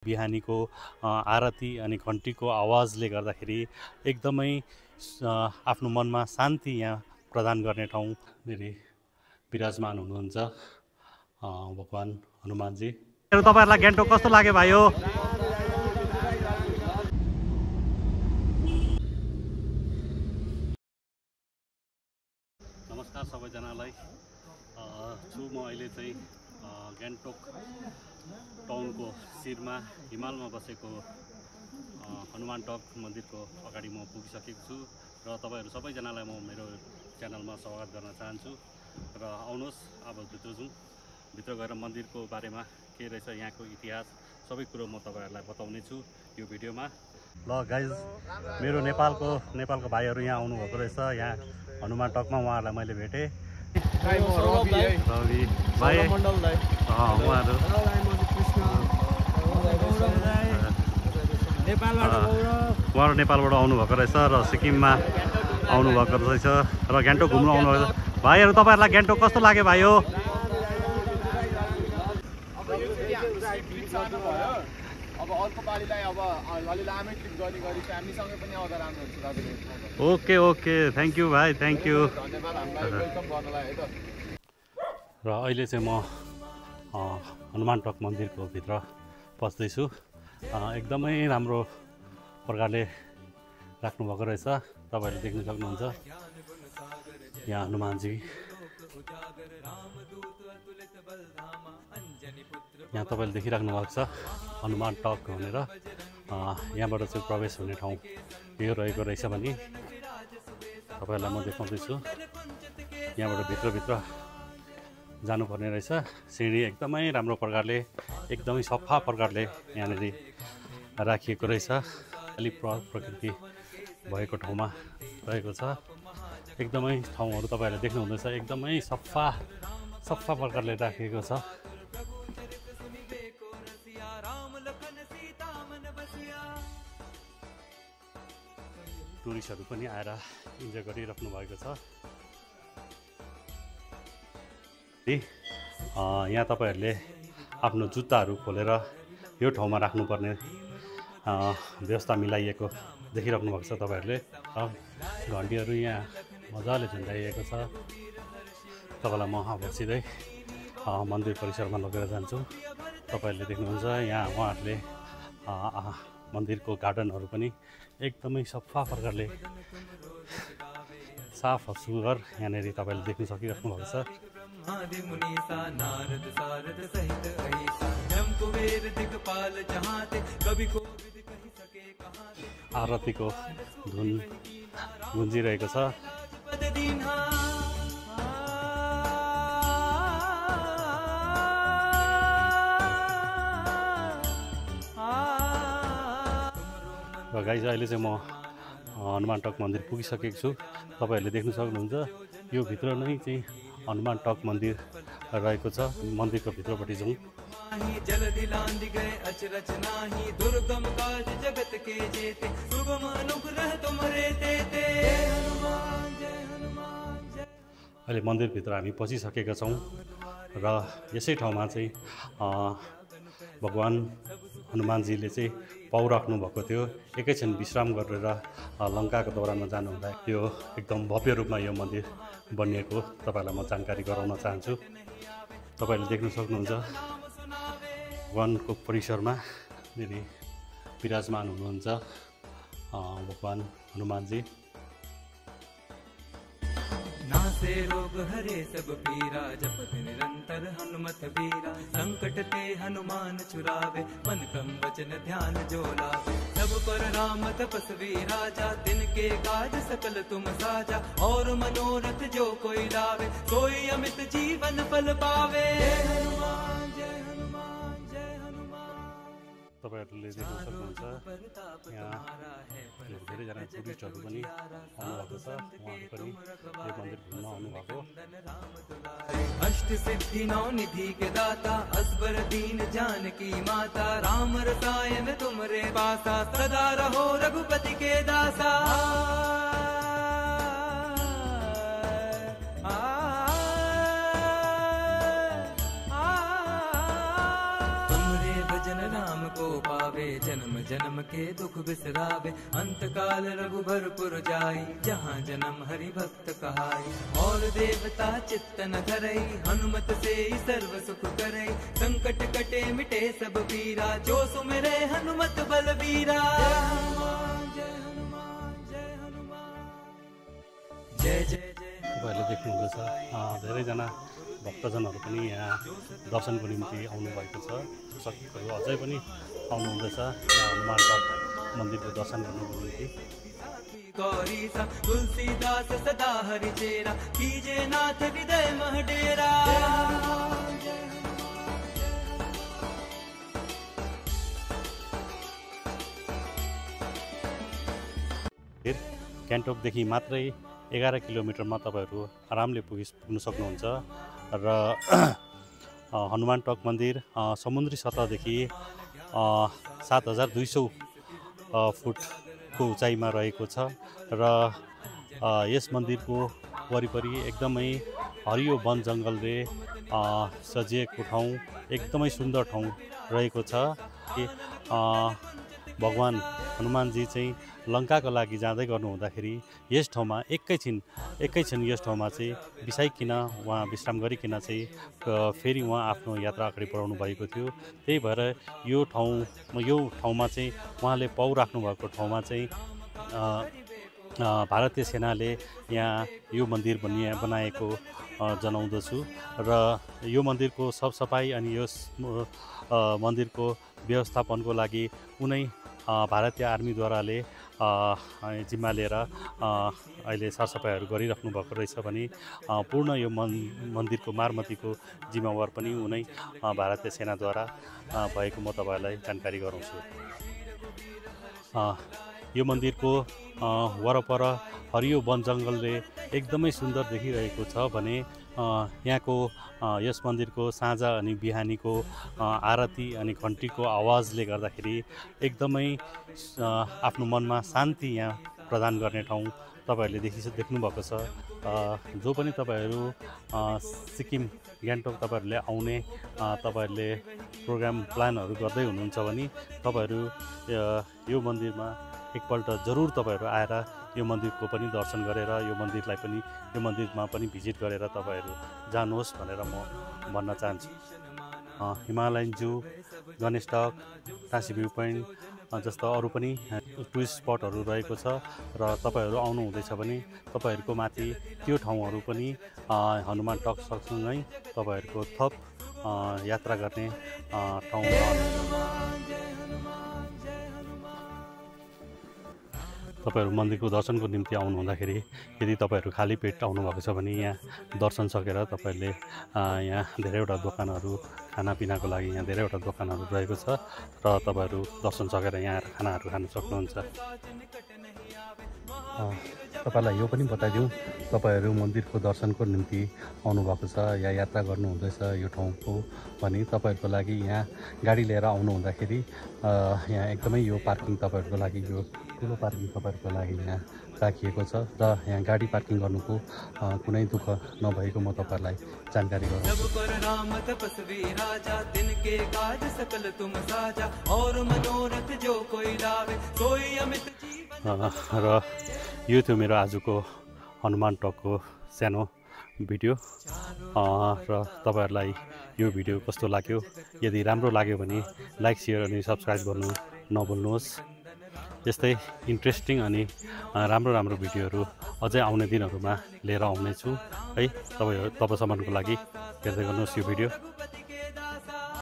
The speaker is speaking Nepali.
बिहानीको आरती अनि घन्टीको आवाजले गर्दाखेरि एकदमै आफ्नो मनमा शान्ति यहाँ प्रदान गर्ने ठाउँ धेरै विराजमान हुनुहुन्छ भगवान हनुमानजी। तपाईहरुलाई गान्तोक कस्तो लाग्यो भाइयो? नमस्कार सबैजनालाई। छु म अहिले चाहिँ गान्तोक टाउनको शिरमा हिमालमा बसेको हनुमान टक मन्दिरको अगाडि म पुगिसकेको छु र तपाईहरु सबैजनालाई म मेरो च्यानलमा स्वागत गर्न चाहन्छु र आउनुहोस् अब भित्र जाउँ। भित्र गएर मन्दिरको बारेमा के रहेछ, यहाँको इतिहास सबै कुरो म तपाईहरुलाई बताउने छु यो भिडियोमा। ल गाइज, मेरो नेपालको भाइहरु यहाँ आउनु भएको रहेछ। यहाँ हनुमान टकमा उहाँहरुलाई मैले भेटे। रवि भाइ उहाँहरु नेपालबाट आउनु भएको रहेछ र सिक्किममा आउनु भएको रहेछ र गान्तोक घुम्न आउनु भएको छ। भाइहरु तपाईहरुलाई गान्तोक कस्तो लाग्यो भाइयो? ओके ओके, थ्याङ्क यू भाइ, थ्याङ्क यू। र अहिले चाहिँ म हनुमान टक मन्दिरको भित्र पस्दैछु। एकदमै राम्रो प्रकारले राख्नु भएको रहेछ, तपाईहरुले देख्न सक्नुहुन्छ। यहाँ हनुमानजी, यहाँ तपाईले देखिराख्नु भएको छ हनुमान टक भनेर। यहाँबाट चाहिँ प्रवेश हुने ठाउँ यो रहेको रहेछ भने तपाईहरुलाई म देखाउँदैछु। यहाँबाट भित्रभित्र जानुपर्ने रहेछ। सिँढी एकदमै राम्रो प्रकारले, एकदमै सफा प्रकारले यहाँनिर राखिएको रहेछ। अलिक प्रकृति भएको ठाउँमा रहेको छ। एकदमै ठाउँहरू तपाईहरुले देख्नुहुँदैछ, एकदमै सफा प्रकारले राखिएको छ। टुरिस्टहरू पनि आएर इन्जोय गरिराख्नु भएको छ। यहाँ तपाईहरुले आफ्नो जुत्ताहरू खोलेर यो ठाउँमा राख्नुपर्ने व्यवस्था मिलाइएको देखिराख्नु भएको छ तपाईहरुले। घन्टीहरू यहाँ मजाले झुन्डाइएको छ। तपाईलाई म अब सिधै मन्दिर परिसरमा लगेर जान्छु। तपाईहरुले देख्नुहुन्छ यहाँ उहाँहरूले मन्दिरको गार्डनहरू पनि एकदमै सफा प्रकारले साफ सुग्घर यहाँनिर तपाईले देख्न सकिराख्नु भएको छ। आरतीको धुन गुन्जिरहेको छ। र गाइज, अहिले चाहिँ म हनुमान टक मन्दिर पुगिसकेको छु। तपाईहरुले देख्न सक्नुहुन्छ यो भित्र नै चाहिँ हनुमान टक मन्दिर रहेको छ। मन्दिरको भित्रपट्टि जाउँ। अहिले मन्दिरभित्र हामी पसिसकेका छौँ र यसै ठाउँमा चाहिँ भगवान हनुमानजीले चाहिँ पाउ राख्नु भएको थियो। एकैछिन विश्राम गरेर लङ्काको दौरानमा जानुहुँदा यो एकदम भव्य रूपमा यो मन्दिर बनिएको तपाईहरुलाई म जानकारी गराउन चाहन्छु। तपाईहरुले देख्न सक्नुहुन्छ भगवानको परिसरमा विराजमान हुनुहुन्छ भगवान हनुमानजी। नासे रोग हरे सब पीरा, जपत निरंतर हनुमत वीरा। संकट ते हनुमान छुरावे, मन क्रम वचन ध्यान जो लावे। सब पर राम तपस्वी राजा, तिनके काज सकल तुम साजा। और मनोरथ जो कोई लावे, सोई अमित जीवन फल पावे। जय हनुमान जय हनुमान जय हनुमान। तपाईहरुले देख्न सक्नुहुन्छ यहाँ धेरैजना टुरिस्टहरू पनि आउनुभएको छ। उहाँहरू पनि यो मन्दिर घुम्न आउनुभएको। अष्ट सिद्धि नौ निधि के दाता, असबर दीन जानकी माता। राम रसायन तुमरे पासा, सदा रहो रघुपति के दासा। तुमरे भजन राम को पावे, जन्म जन्म के दुख बिसरावे। अंत काल रघुबरपुर जाई, जहाँ जन्म हरि भक्त कहाई। और देवता चित्त न धरई, हनुमत से सर्व सुख करई। संकट कटे मिटे सब पीरा, जो सुमिरे हनुमत बलबीरा। जय हनुमान जय हनुमान जय जय जय। तपाईँहरूले देख्नुहुँदैछ धेरैजना भक्तजनहरू पनि यहाँ दर्शनको निम्ति आउनुभएको छ। दर्शकहरू अझै पनि आउनुहुँदैछ यहाँ हनुमान टक मन्दिरको दर्शन गर्नको निम्ति। गौरीसा तुलसीदास सदा हरि चेरा, कीजे नाथ हृदय मह डेरा। गान्तोकदेखि मात्रै 11 किलोमिटरमा तपाईँहरू आरामले पुग्न सक्नुहुन्छ। र हनुमान टक मन्दिर समुद्री सतहदेखि 7200 फुटको उचाइमा रहेको छ। र यस मन्दिरको वरिपरि एकदमै हरियो वन जङ्गलले सजिएको ठाउँ, एकदमै सुन्दर ठाउँ रहेको छ। भगवान हनुमानजी चाहिँ लङ्काको लागि जाँदै गर्नुहुँदाखेरि यस ठाउँमा एकैछिन यस ठाउँमा चाहिँ बिसाइकन उहाँ विश्राम गरिकन चाहिँ फेरि उहाँ आफ्नो यात्रा अगाडि बढाउनु भएको थियो। त्यही भएर यो ठाउँमा चाहिँ उहाँले पाउ राख्नुभएको ठाउँमा चाहिँ भारतीय सेनाले यहाँ यो मन्दिर बनाएको जनाउँदछु। र यो मन्दिरको सरसफाइ अनि यस मन्दिरको व्यवस्थापनको लागि कुनै भारतीय आर्मीद्वाराले जिम्मा लिएर अहिले सरसफाइहरू गरिराख्नु भएको रहेछ भने पूर्ण यो मन्दिरको मर्मतीको जिम्मेवार पनि उनै भारतीय सेनाद्वारा भएको म तपाईँहरूलाई जानकारी गराउँछु। यो मन्दिरको वरपर हरियो वन जङ्गलले एकदमै सुन्दर देखिरहेको छ भने यहाँको यस मन्दिरको साँझ अनि बिहानीको आरती अनि घन्टीको आवाजले गर्दाखेरि एकदमै आफ्नो मनमा शान्ति यहाँ प्रदान गर्ने ठाउँ तपाईँहरूले देख्नुभएको छ। जो पनि तपाईँहरू सिक्किम गान्तोक तपाईँहरूले आउने तपाईँहरूले प्रोग्राम प्लानहरू गर्दै हुनुहुन्छ भने तपाईँहरू यो मन्दिरमा एकपल्ट जरुर तपाईँहरू आएर यो मन्दिरको पनि दर्शन गरेर यो मन्दिरमा पनि भिजिट गरेर तपाईँहरू जानुहोस् भनेर म भन्न चाहन्छु। हिमालयन जू, Ganesh talk, Tashi view point जस्ता अरू पनि टुरिस्ट स्पटहरू रहेको छ। र तपाईँहरू आउनुहुँदैछ भने तपाईँहरूको माथि त्यो ठाउँहरू पनि हनुमान टक सँगसँगै तपाईँहरूको थप यात्रा गर्ने ठाउँ। तपाईँहरू मन्दिरको दर्शनको निम्ति आउनुहुँदाखेरि यदि तपाईँहरू खाली पेट आउनुभएको छ भने यहाँ दर्शन सकेर तपाईँहरूले यहाँ धेरैवटा दोकानहरू खानापिनाको लागि यहाँ धेरैवटा दोकानहरू रहेको छ र तपाईँहरू दर्शन सकेर यहाँ आएर खानाहरू खान सक्नुहुन्छ। तपाईँलाई यो पनि बताइदिउँ, तपाईँहरू मन्दिरको दर्शनको निम्ति आउनुभएको छ या यात्रा गर्नुहुँदैछ यो ठाउँको भने तपाईँहरूको लागि यहाँ गाडी लिएर आउनुहुँदाखेरि यहाँ एकदमै यो पार्किङ तपाईँहरूको लागि यो ठुलो पार्किङ तपाईँहरूको लागि यहाँ राखिएको छ र यहाँ गाडी पार्किङ गर्नुको कुनै दुःख नभएको म तपाईँहरूलाई जानकारी गराउँछु। र यो थियो मेरो आजको हनुमान टकको सानो भिडियो र तपाईँहरूलाई यो भिडियो कस्तो लाग्यो, यदि राम्रो लाग्यो भने लाइक, सेयर अनि सब्सक्राइब गर्नु नभुल्नुहोस्। यस्तै इन्ट्रेस्टिङ अनि राम्रो भिडियोहरू अझै आउने दिनहरूमा लिएर आउनेछु है। तपाईँसम्मको लागि हेर्दै गर्नुहोस् यो भिडियो।